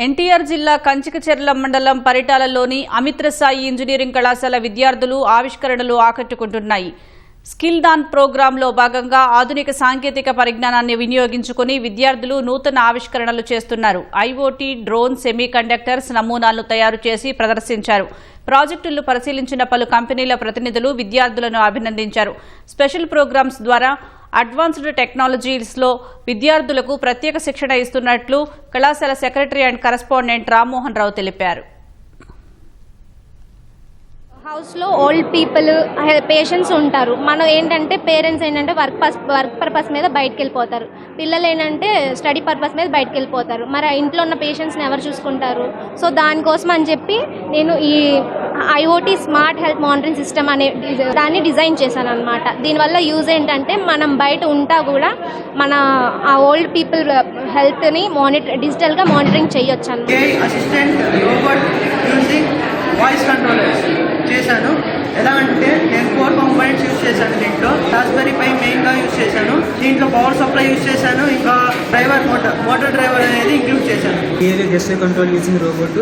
ఎన్టీఆర్ జిల్లా కంచికచెర్ల మండలం పరిటాలలోని అమిత్ర సాయి ఇంజనీరింగ్ కళాశాల విద్యార్థులు ఆవిష్కరణలు ఆకట్టుకుంటున్నాయి. స్కిల్ దాన్ ప్రోగ్రాంలో భాగంగా ఆధునిక సాంకేతిక పరిజ్ఞానాన్ని వినియోగించుకుని విద్యార్థులు నూతన ఆవిష్కరణలు చేస్తున్నారు. ఐఓటీ, డ్రోన్, సెమీ కండక్టర్స్ నమూనాలను తయారు చేసి ప్రదర్శించారు. ప్రాజెక్టులను పరిశీలించిన పలు కంపెనీల ప్రతినిధులు విద్యార్థులను అభినందించారు. స్పెషల్ ప్రోగ్రామ్స్ ద్వారా అడ్వాన్స్డ్ టెక్నాలజీస్లో విద్యార్థులకు ప్రత్యేక శిక్షణ ఇస్తున్నట్లు కళాశాల secretary and correspondent Rammohan Rao తెలిపారు. హౌస్లో ఓల్డ్ పీపుల్ పేషెంట్స్ ఉంటారు. మనం ఏంటంటే పేరెంట్స్ ఏంటంటే వర్క్ పర్పస్ మీద బయటకు వెళ్ళిపోతారు, పిల్లలు ఏంటంటే స్టడీ పర్పస్ మీద బయటకు వెళ్ళిపోతారు. మరి ఇంట్లో ఉన్న పేషెంట్స్ని ఎవరు చూసుకుంటారు? సో దానికోసం అని చెప్పి నేను ఈ IoT smart health monitoring system అనే దాన్ని డిజైన్ చేశాను అనమాట. దీనివల్ల యూజ్ ఏంటంటే మనం బయట ఉంటా కూడా మన ఆ ఓల్డ్ పీపుల్ హెల్త్ని డిజిటల్గా మానిటరింగ్ చేయొచ్చు అన్నమాట. వాయిస్ కంట్రోలర్స్ చేశాను. ఎలా అంటే నేను 4 కాంపోనెంట్స్ యూజ్ చేశాను. దీంట్లో రాస్బెర్రీ పై మెయిన్గా యూజ్ చేశాను. దీంట్లో పవర్ సప్లై యూజ్ చేశాను. ఇంకా డ్రైవర్ మోటార్ డ్రైవర్ అనేది ఇంక్లూడ్ చేశాను. Area gesture control using robot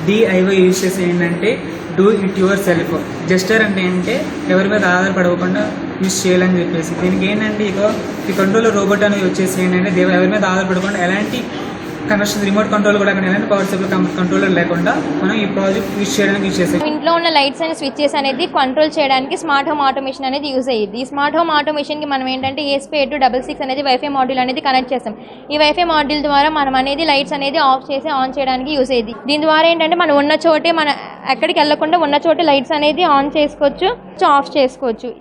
DIY use చేసి ఏంటంటే do it your self. Gesture అంటే ఏంటంటే ఎవరి మీద ఆధారపడకుండా యూజ్ చేయాలని చెప్పేసి దీనికి ఏంటంటే ఈ కంట్రోలర్ రోబోట్ అనేది యూజ్ చేసి ఏంటంటే ఎవరి మీద ఆధారపడకుండా ఎలాంటి కనెక్షన్ రిమోట్ కంట్రోల్ కూడా ఎలాంటి పవర్ సప్లై కంట్రోలర్ లేకుండా మనం ఈ ప్రాజెక్ట్ యూజ్ చేయడానికి యూజ్ చేసాం. ఇంట్లో ఉన్న లైట్స్ అండ్ స్విచ్చెస్ అనేది కంట్రోల్ చేయడానికి స్మార్ట్ హోమ్ ఆటోమేషన్ అనేది యూజ్ అయ్యింది. ఈ స్మార్ట్ హోమ్ ఆటోమేషన్కి మనం ఏంటంటే ESP8266 అనేది వైఫై మాడ్యూల్ అనేది కనెక్ట్ చేస్తాం. ఈ వైఫై మాడ్యూల్ ద్వారా మనం అనేది లైట్స్ అనేది ఆఫ్ చేసి ఆన్ చేయడానికి యూజ్ అయ్యింది. దీని ద్వారా ఏంటంటే మనం ఉన్న చోటే ఎక్కడికి వెళ్లకుండా ఉన్న చోటే లైట్స్ అనేది ఆన్ చేసుకోవచ్చు, ఆఫ్ చేసుకోవచ్చు.